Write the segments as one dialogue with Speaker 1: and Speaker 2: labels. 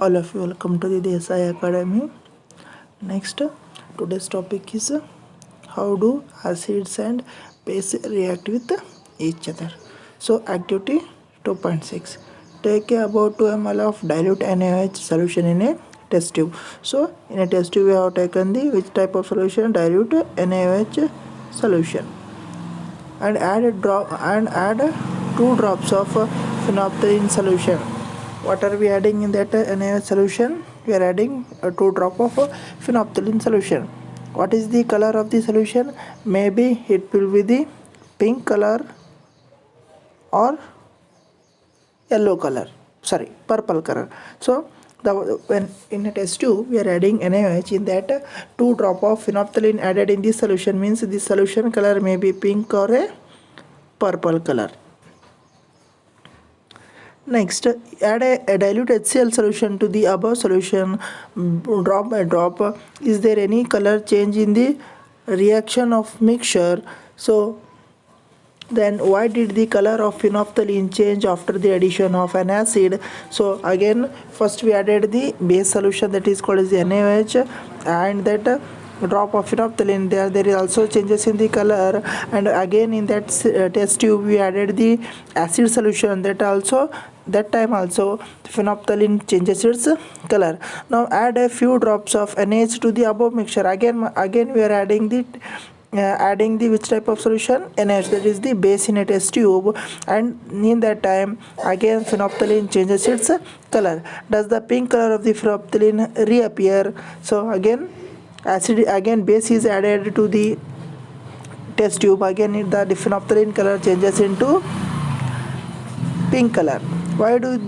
Speaker 1: all of you. Welcome to the Desai Academy. Next, today's topic is how do acids and base react with each other. So activity 2.6, take about 2 ml of dilute NaOH solution in a test tube. So in a test tube we have taken the which type of solution, dilute NaOH solution, and add 2 drops of phenolphthalein solution. What are we adding in that NaOH solution? We are adding 2 drop of phenolphthalein solution. What is the color of the solution? Maybe it will be the pink color or yellow color, sorry, purple color. So when in a test tube we are adding NaOH, in that 2 drop of phenolphthalein added in this solution means this solution color may be pink or a purple color. Next, add a dilute HCl solution to the above solution drop by drop. Is there any color change in the reaction of mixture? So then why did the color of phenolphthalein change after the addition of an acid? So again, first we added the base solution, that is called as the NaOH, and that drop of phenolphthalein, there is also changes in the color, and again in that test tube we added the acid solution, that time also phenolphthalein changes its color. Now add a few drops of NaH to the above mixture. Again we are adding the which type of solution? NaH, that is the base in a test tube, and in that time again phenolphthalein changes its color. Does the pink color of the phenolphthalein reappear? So again base is added to the test tube. Again the phenolphthalein color changes into pink color. Why do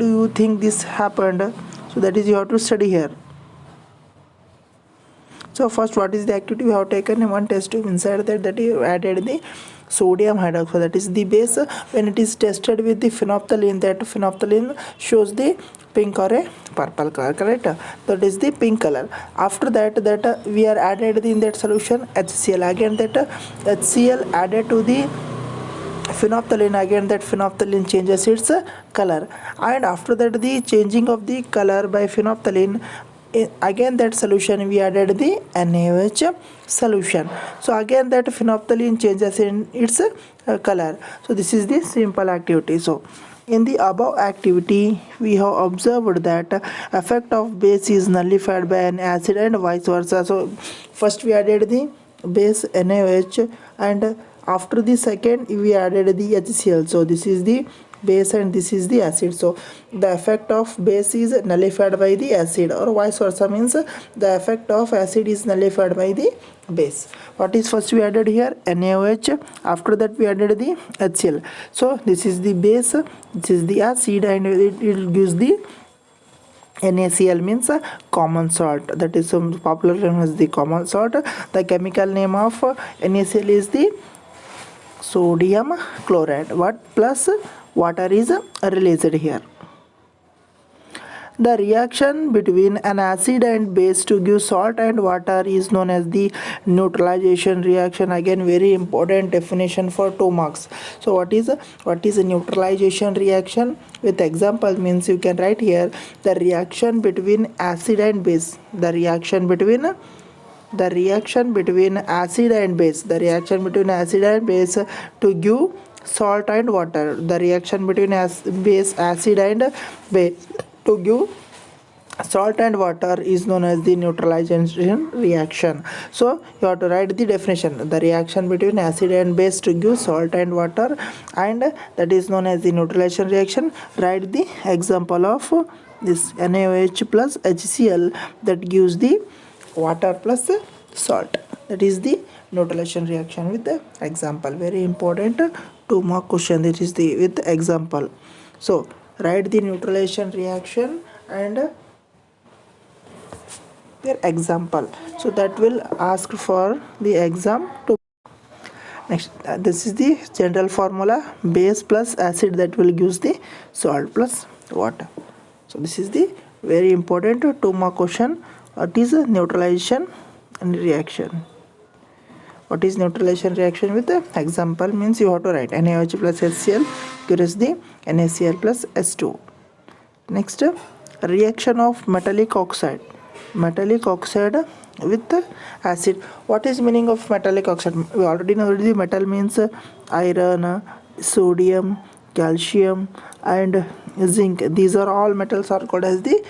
Speaker 1: you think this happened? So that is you have to study here. So first, what is the activity? We have taken one test tube. Inside that you added the sodium hydroxide, that is the base. When it is tested with the phenolphthalein, that phenolphthalein shows the pink or a purple color, correct? That is the pink color. After that we are added in that solution HCl. Again that HCl added to the phenolphthalein, again that phenolphthalein changes its color, and after that the changing of the color by phenolphthalein, again that solution we added the NaOH solution. So again that phenolphthalein changes in its color. So this is the simple activity. So in the above activity we have observed that effect of base is nullified by an acid and vice versa. So first we added the base NaOH, and after the second we added the HCl. So this is the base and this is the acid. So the effect of base is nullified by the acid, or vice versa, means the effect of acid is nullified by the base. What is first we added here? NaOH. After that we added the HCl. So this is the base, this is the acid, and it gives the NaCl, means common salt, that is popular name as the common salt. The chemical name of NaCl is the sodium chloride. What plus water is released here. The reaction between an acid and base to give salt and water is known as the neutralization reaction. Again very important definition for 2 marks. So what is a neutralization reaction? With example means you can write here the reaction between acid and base. The reaction between acid and base, to give salt and water. The reaction between acid and base to give salt and water is known as the neutralization reaction. So you have to write the definition. The reaction between acid and base to give salt and water, and that is known as the neutralization reaction. Write the example of this NaOH plus HCl that gives the water plus salt. That is the neutralization reaction with the example. Very important 2 mark question. This is the with example. So write the neutralization reaction and their example. So that will ask for the exam to. Next, this is the general formula: base plus acid, that will gives the salt plus water. So this is the very important 2 mark question. What is a neutralization and reaction? What is neutralization reaction with the example? Means you have to write NaOH plus HCl gives the NaCl plus H2. Next, reaction of metallic oxide with acid. What is meaning of metallic oxide? We already know the metal means iron, sodium, calcium and zinc. These are all metals are called as the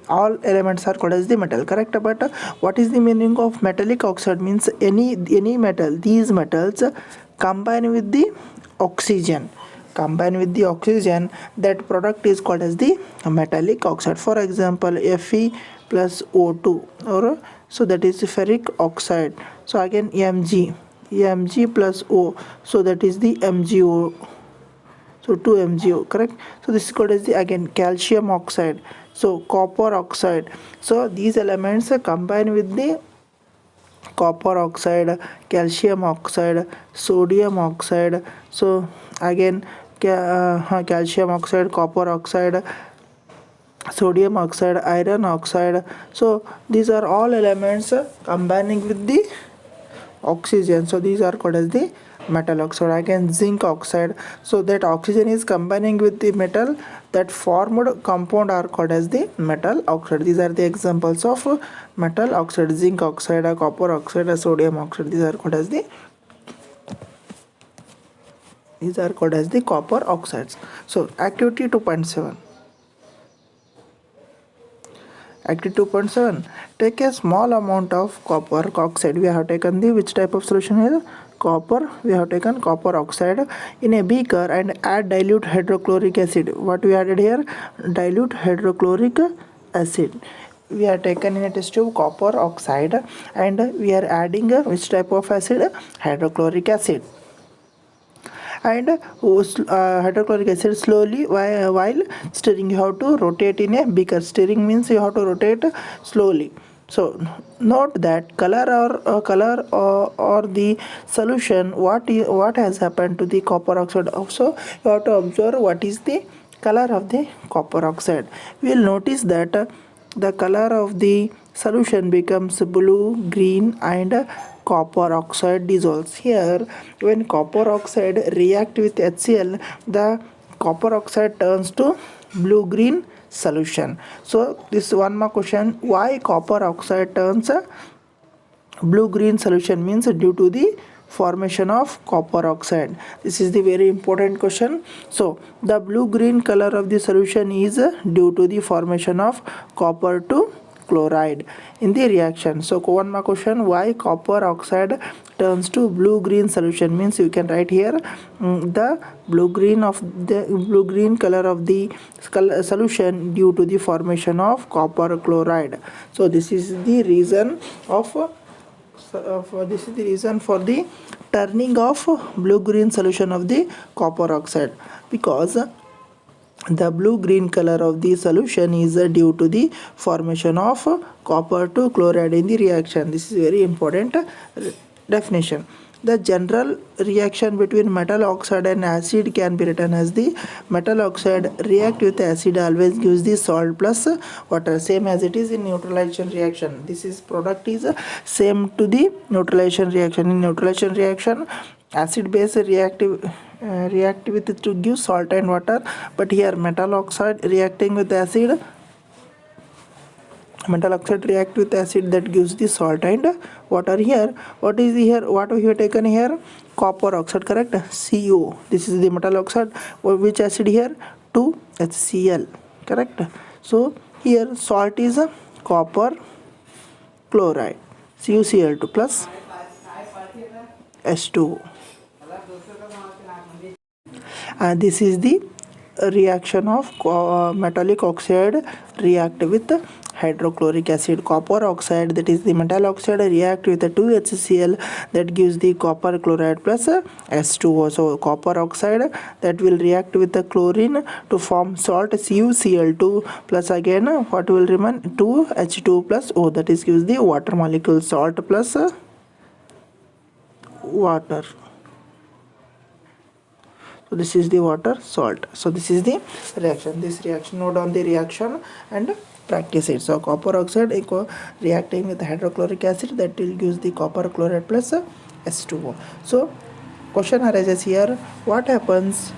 Speaker 1: all elements are called as the metal, correct? But what is the meaning of metallic oxide? Means any metal, these metals combine with the oxygen, that product is called as the metallic oxide. For example, Fe plus O2, or so that is ferric oxide. So again Mg plus O, so that is the MgO, so 2MgO, correct? So this is called as the again calcium oxide, so copper oxide. So these elements combine with the copper oxide, calcium oxide, sodium oxide. So again calcium oxide, copper oxide, sodium oxide, iron oxide. So these are all elements combining with the oxygen, so these are called as the metal oxide. Again zinc oxide, so that oxygen is combining with the metal, that formed compound are called as the metal oxide. These are the examples of metal oxide: zinc oxide, copper oxide, sodium oxide. These are called as the copper oxides. So activity 2.7. Activity 2.7, take a small amount of copper oxide. We have taken the which type of solution here? Copper. We have taken copper oxide in a beaker and add dilute hydrochloric acid. What we added here? Dilute hydrochloric acid. We are taken in a test tube copper oxide and we are adding which type of acid? Hydrochloric acid. And hydrochloric acid slowly while stirring. You have to rotate in a beaker. Stirring means you have to rotate slowly. So note that color or the solution, what has happened to the copper oxide. Also you have to observe what is the color of the copper oxide. We will notice that the color of the solution becomes blue, green and copper oxide dissolves. Here when copper oxide react with HCl, the copper oxide turns to blue green solution. So this one more question, why copper oxide turns blue green solution? Means due to the formation of copper oxide. This is the very important question. So the blue green color of the solution is due to the formation of copper to chloride in the reaction. So one more question, why copper oxide turns to blue green solution? Means you can write here the blue green color of the solution due to the formation of copper chloride. So this is the reason for the turning of blue green solution of the copper oxide, because the blue green color of the solution is due to the formation of copper to chloride in the reaction. This is very important definition. The general reaction between metal oxide and acid can be written as the metal oxide react with acid always gives the salt plus water, same as it is in neutralization reaction. This is product is same to the neutralization reaction. In neutralization reaction, acid base react with it to give salt and water, but here metal oxide reacting with acid that gives the salt and water. Here what we have taken here? Copper oxide, correct? CO. This is the metal oxide. Which acid here? 2HCl, correct? So here salt is copper chloride, CuCl2 plus H2O. And this is the reaction of metallic oxide react with hydrochloric acid. Copper oxide, that is the metal oxide, react with the 2HCl that gives the copper chloride plus H2O. So copper oxide that will react with the chlorine to form salt CuCl2 plus again what will remain? 2H2 plus O, that is gives the water molecule, salt plus water. So this is the water, salt. So this is the reaction. This reaction, note on the reaction and practice it. So copper oxide reacting with hydrochloric acid, that will give the copper chloride plus H2O. So question arises here, what happens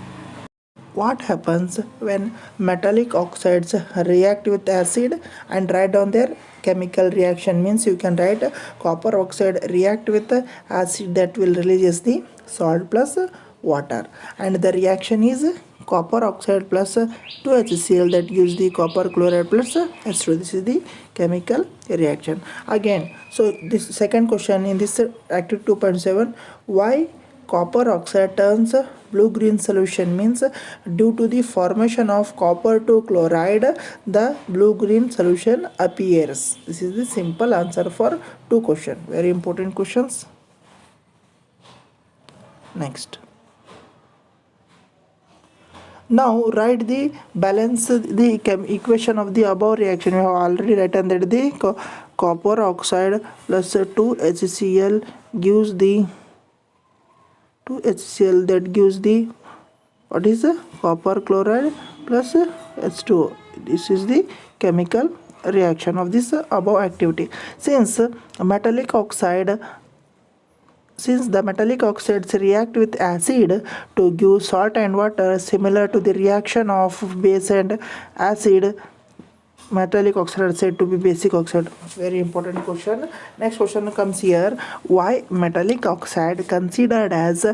Speaker 1: what happens when metallic oxides react with acid, and write down their chemical reaction. Means you can write copper oxide react with acid, that will release the salt plus water, and the reaction is copper oxide plus 2HCl, that gives the copper chloride plus H2. This is the chemical reaction. Again, so this second question in this activity 2.7, why copper oxide turns blue green solution? Means due to the formation of copper to chloride, the blue green solution appears. This is the simple answer for two question, very important questions. Next, now write the balance the equation of the above reaction. We have already written that the copper oxide plus 2HCl gives the 2HCl, that gives the what is the copper chloride plus H2O. This is the chemical reaction of this above activity. Since the metallic oxides react with acid to give salt and water, similar to the reaction of base and acid, metallic oxide are said to be basic oxide. Very important question. Next question comes here, why metallic oxide considered as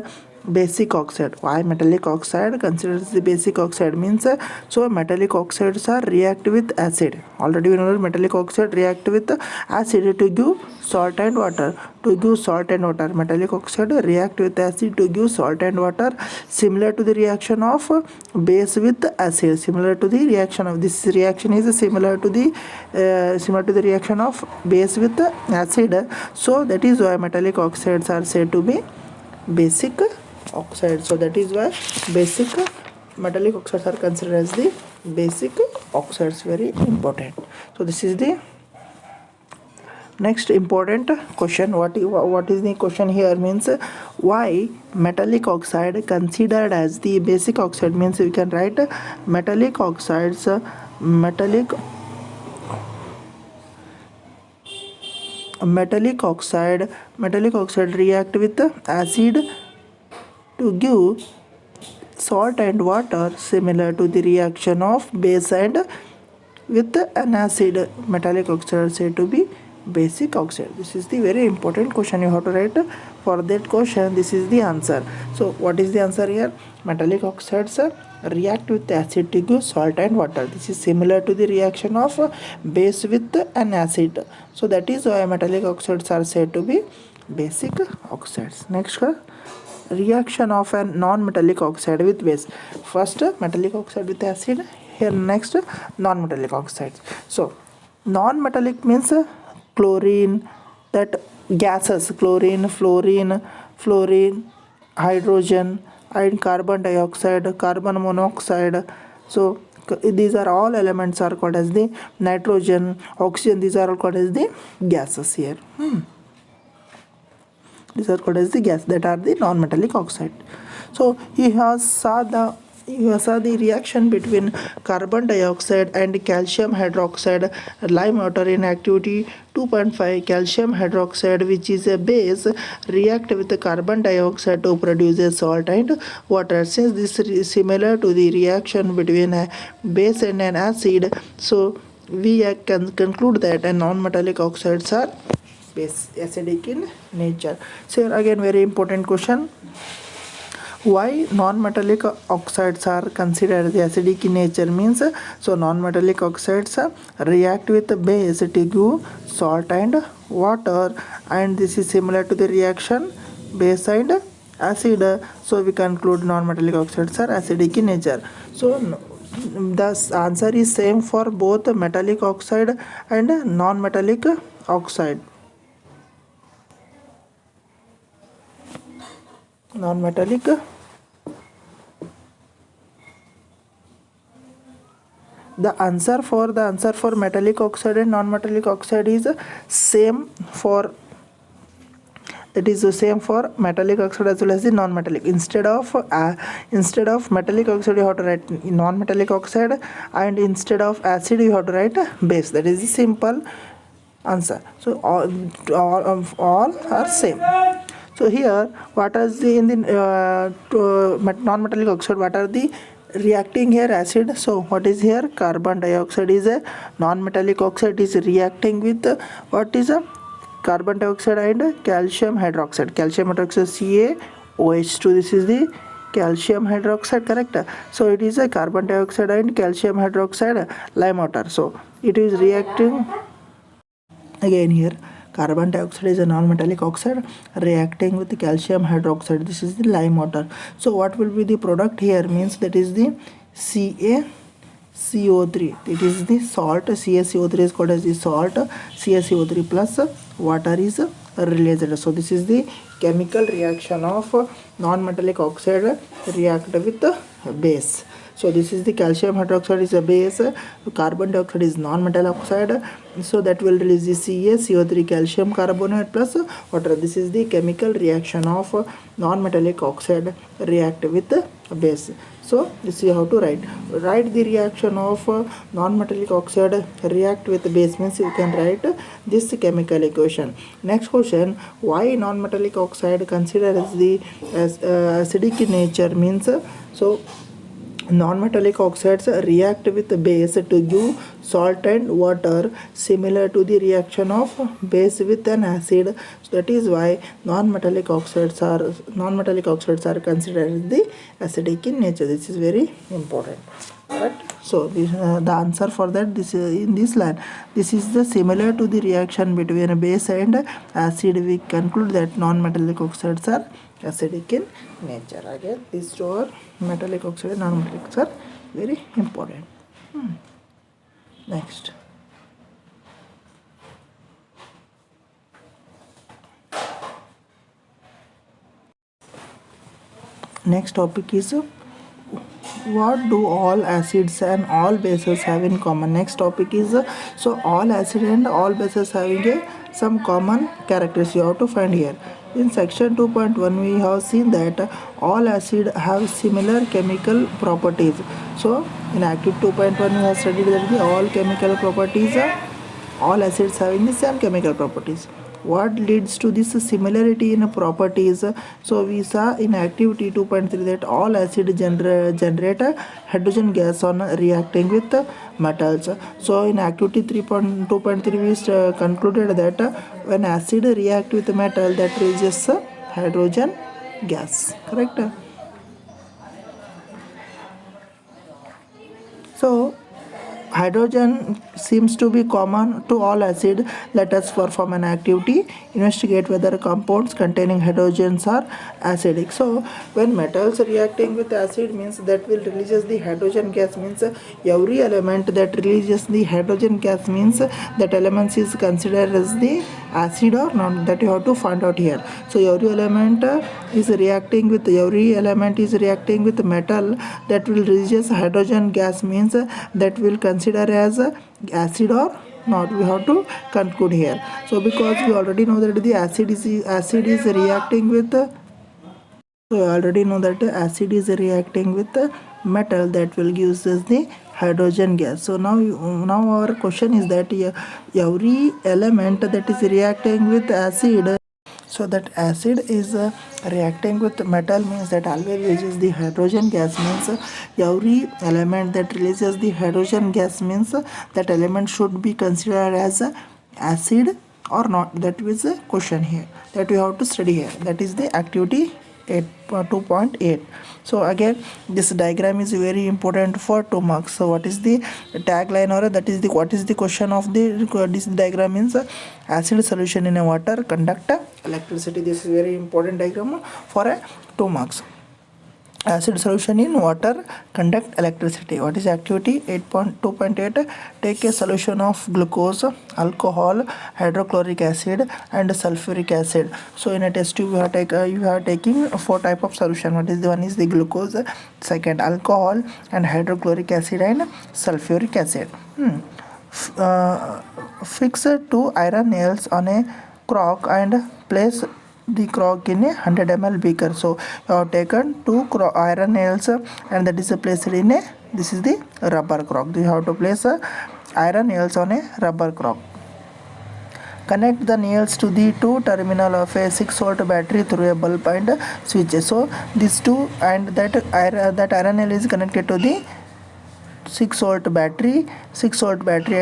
Speaker 1: basic oxide? Why metallic oxide considered as the basic oxide? Means so metallic oxides are react with acid. Already we know that metallic oxide react with acid to give salt and water. Metallic oxide react with acid to give salt and water, similar to the reaction of base with acid. Similar to the reaction of this reaction is similar to the reaction of base with acid. So that is why metallic oxides are said to be basic oxide. So that is why basic metallic oxides are considered as the basic oxides. Very important. So this is the next important question. What is the question here? Means why metallic oxide considered as the basic oxide? Means you can write metallic oxides metallic oxide react with acid to give salt and water, similar to the reaction of base and with an acid. Metallic oxide are said to be basic oxide. This is the very important question you have to write for that question. This is the answer. So what is the answer here? Metallic oxides react with acid to give salt and water. This is similar to the reaction of base with an acid. So that is why metallic oxides are said to be basic oxides. Next, reaction of a non-metallic oxide with base. First metallic oxide with acid, here next non-metallic oxides. So non-metallic means chlorine, that gases, chlorine, fluorine, hydrogen, and carbon dioxide, carbon monoxide. So these are all elements are called as the nitrogen, oxygen. These are all called as the gases here. These are called as the gas, that are the non-metallic oxide. So he saw the reaction between carbon dioxide and calcium hydroxide, lime water in activity 2.5. Calcium hydroxide, which is a base, react with the carbon dioxide to produce a salt and water. Since this is similar to the reaction between a base and an acid, so we can conclude that a non-metallic oxides are base, acidic in nature. So again, very important question, why non-metallic oxides are considered the acidic in nature? Means so non-metallic oxides react with the base to give salt and water, and this is similar to the reaction base and acid. So we conclude non-metallic oxides are acidic in nature. So the answer is same for both metallic oxide and non-metallic oxide. Non-metallic, the answer for metallic oxide and non-metallic oxide is same for, that is the same for metallic oxide as well as the non-metallic. Instead of metallic oxide you have to write non-metallic oxide, and instead of acid you have to write base. That is the simple answer. So all are same. So here, what is the in the non-metallic oxide? What are the reacting here acid. So what is here? Carbon dioxide is a non-metallic oxide, is reacting with what is a carbon dioxide and calcium hydroxide. Calcium hydroxide CaOH2. This is the calcium hydroxide, correct? So it is a carbon dioxide and calcium hydroxide lime water. So it is reacting again here. Carbon dioxide is a non-metallic oxide reacting with the calcium hydroxide. This is the lime water. So what will be the product here? Means that is the CaCO3. It is the salt. CaCO3 is called as the salt. CaCO3 plus water is released. So this is the chemical reaction of non-metallic oxide react with the base. So this is the calcium hydroxide is a base, carbon dioxide is non-metallic oxide, so that will release the CaCO3 calcium carbonate plus water. This is the chemical reaction of non-metallic oxide react with base. So this is how to write the reaction of non-metallic oxide react with base, means you can write this chemical equation. Next question, why non-metallic oxide considered as the acidic in nature? Means so non-metallic oxides react with base to give salt and water, similar to the reaction of base with an acid. So that is why non-metallic oxides are considered as the acidic in nature. This is very important. Right? So this, the answer for that, this in this line, this is the similar to the reaction between a base and acid. We conclude that non-metallic oxides are acidic in nature. Again, these two are metallic oxide and non-metallic are very important. Next. Next topic is what do all acids and all bases have in common? Next topic is so all acid and all bases having some common characteristics you have to find here. In section 2.1 we have seen that all acid have similar chemical properties. So in active 2.1 we have studied that the all chemical properties all acids having the same chemical properties. What leads to this similarity in properties? So we saw in activity 2.3 that all acid generate a hydrogen gas on reacting with metals. So in activity 3.2.3 we concluded that when acid react with metal, that releases hydrogen gas, correct? So hydrogen seems to be common to all acid. Let us perform an activity. Investigate whether compounds containing hydrogens are acidic. So when metals reacting with acid, means that will releases the hydrogen gas, means every element that releases the hydrogen gas means that element is considered as the acid or not, that you have to find out here. So every element is reacting with metal that will releases hydrogen gas, means that will consider as acid or not, we have to conclude here. So because we already know that the acid is reacting with metal, that will give us the hydrogen gas. So now our question is that every element that is reacting with acid, so that acid is reacting with metal, means that always releases the hydrogen gas, means every element that releases the hydrogen gas means that element should be considered as acid or not. That is a question here that we have to study here. That is the activity 2.8. So again, this diagram is very important for 2 marks. So what is the tagline, or that is the what is the question of this diagram? Means acid solution in a water conduct electricity. This is very important diagram for a 2 marks. Acid solution in water conduct electricity. What is activity 8.2.8? Take a solution of glucose, alcohol, hydrochloric acid and sulfuric acid. So in a test tube you are taking 4 type of solution. What is the one is the glucose, second alcohol and hydrochloric acid and sulfuric acid. Fix 2 iron nails on a crock and place the crock in a 100 ml beaker. So you have taken 2 iron nails and that is placed in a, this is the rubber crock. You have to place iron nails on a rubber crock. Connect the nails to the two terminal of a 6-volt battery through a bulb and switch. So these two, and that iron nail is connected to the 6-volt battery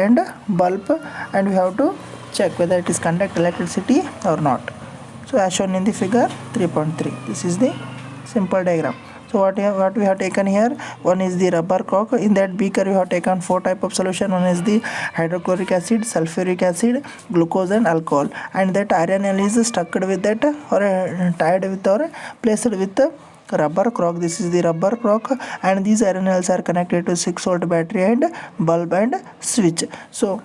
Speaker 1: and bulb, and we have to check whether it is conduct electricity or not. So as shown in the figure 3.3, this is the simple diagram. So what we have taken here, one is the rubber cork. In that beaker we have taken 4 type of solution. One is the hydrochloric acid, sulfuric acid, glucose and alcohol, and that iron nail is stuck with that, or tied with, or placed with the rubber cork. This is the rubber cork, and these iron nails are connected to 6-volt battery and bulb and switch. So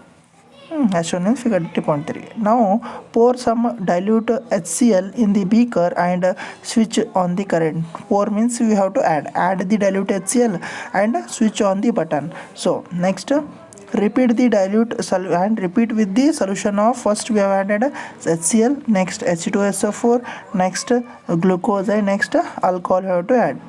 Speaker 1: as shown in figure 3.3. Now pour some dilute HCl in the beaker and switch on the current. Pour means we have to add the dilute HCl and switch on the button. So next, repeat the dilute and repeat with the solution of, first we have added HCl, next H2SO4, next glucose, and next alcohol we have to add.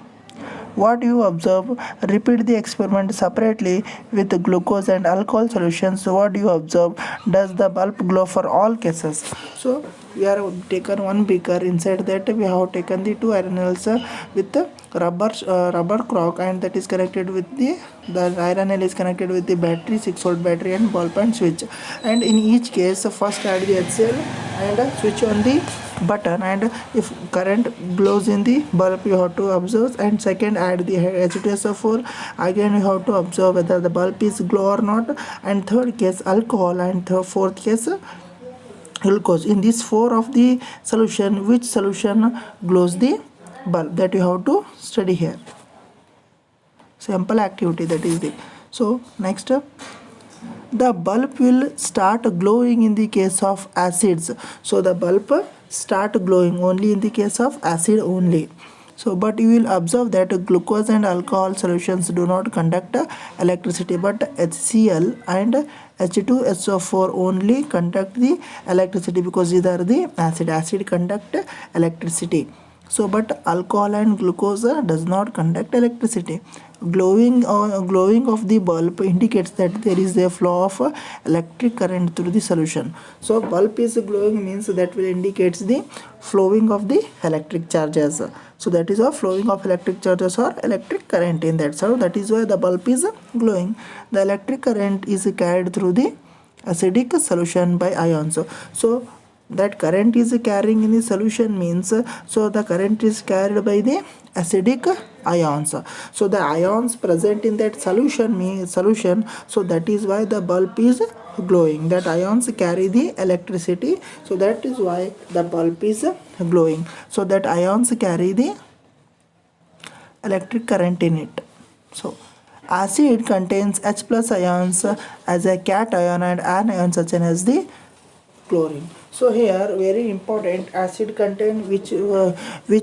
Speaker 1: What you observe, repeat the experiment separately with the glucose and alcohol solutions. What you observe, does the bulb glow for all cases? So we are taken one beaker, inside that we have taken the two iron nails with the rubber cork, and that is connected with the iron nail is connected with the battery, 6-volt battery and bulb and switch. And in each case, first add the HCl and switch on the button, and if current glows in the bulb you have to observe, and second add the H2SO4, again you have to observe whether the bulb is glow or not, and third case alcohol, and fourth case glucose. In these 4 of the solution, which solution glows the bulb, that you have to study here. Sample activity, that is the. So next, the bulb will start glowing in the case of acids. So the bulb start glowing only in the case of acid only. So but you will observe that glucose and alcohol solutions do not conduct electricity, but HCl and H2SO4 only conduct the electricity, because these are the acid conduct electricity. So but alcohol and glucose does not conduct electricity. Glowing of the bulb indicates that there is a flow of electric current through the solution. So bulb is glowing means that will indicates the flowing of the electric charges. So that is a flowing of electric charges or electric current in that. So that is why the bulb is glowing. The electric current is carried through the acidic solution by ions. So that current is carrying in the solution means, so the current is carried by the acidic ions. So the ions present in that solution, so that is why the bulb is glowing. That ions carry the electricity, so that is why the bulb is glowing. So that ions carry the electric current in it. So acid contains H plus ions as a cation and anion such as the chlorine. So here very important, acid contain which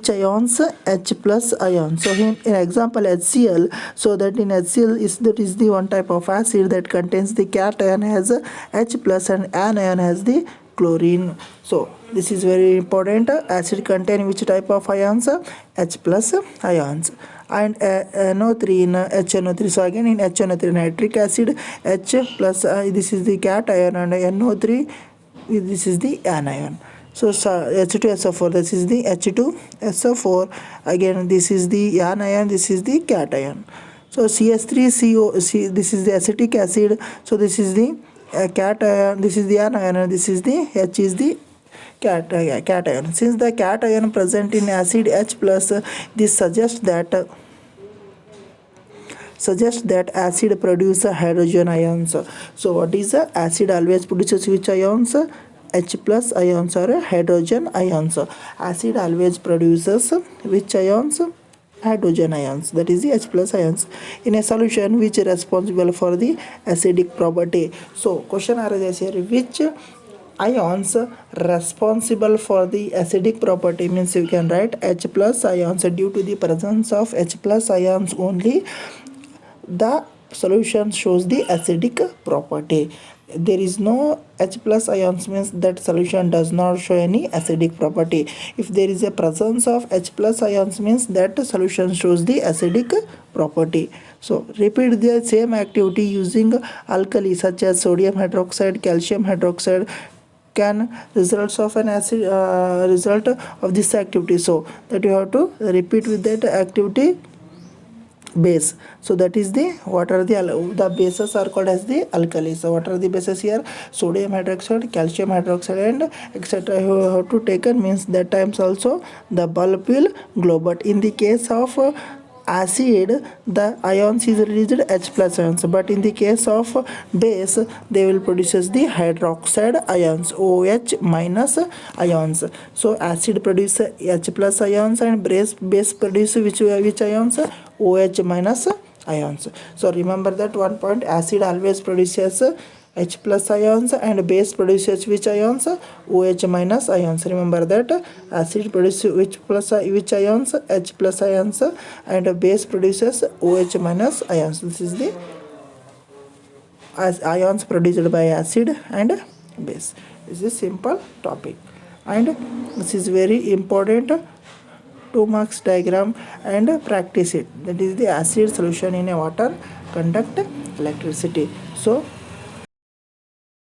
Speaker 1: ions? H plus ion. So in example HCl, so that in HCl is the one type of acid that contains the cation has H plus and anion has the chlorine. So this is very important. Acid contain which type of ions? H plus ions. And NO3 in HNO3. So again in HNO3 nitric acid, H plus this is the cation, and NO3 this is the anion. So H2SO4, this is the H2SO4, again this is the anion, this is the cation. So CH3CO, this is the acetic acid, so this is the cation, this is the anion, and this is the H is the cation. Since the cation present in acid H plus, this suggests that acid produces hydrogen ions. So what is the acid always produces which ions? H plus ions or hydrogen ions. Acid always produces which ions? Hydrogen ions, that is the H plus ions in a solution which is responsible for the acidic property. So question arises here, which ions responsible for the acidic property, means you can write H plus ions. Due to the presence of H plus ions only, the solution shows the acidic property. There is no H plus ions means that solution does not show any acidic property. If there is a presence of H plus ions means that solution shows the acidic property. So repeat the same activity using alkali such as sodium hydroxide, calcium hydroxide, can results of an acid result of this activity. So that you have to repeat with that activity base. So that is the what are the bases are called as the alkali. So what are the bases here? Sodium hydroxide, calcium hydroxide, and etc. You have to taken means that times also the bulb will glow. But in the case of acid, the ions is released H plus ions, but in the case of base they will produces the hydroxide ions, OH minus ions. So acid produce H plus ions and base produce which ions? OH minus ions. So remember that one point, acid always produces H plus ions and base produces which ions? OH minus ions. Remember that acid produces which ions? H plus ions, and base produces OH minus ions. This is the as ions produced by acid and base. This is a simple topic, and this is very important 2 marks diagram, and practice it. That is the acid solution in a water conduct electricity. So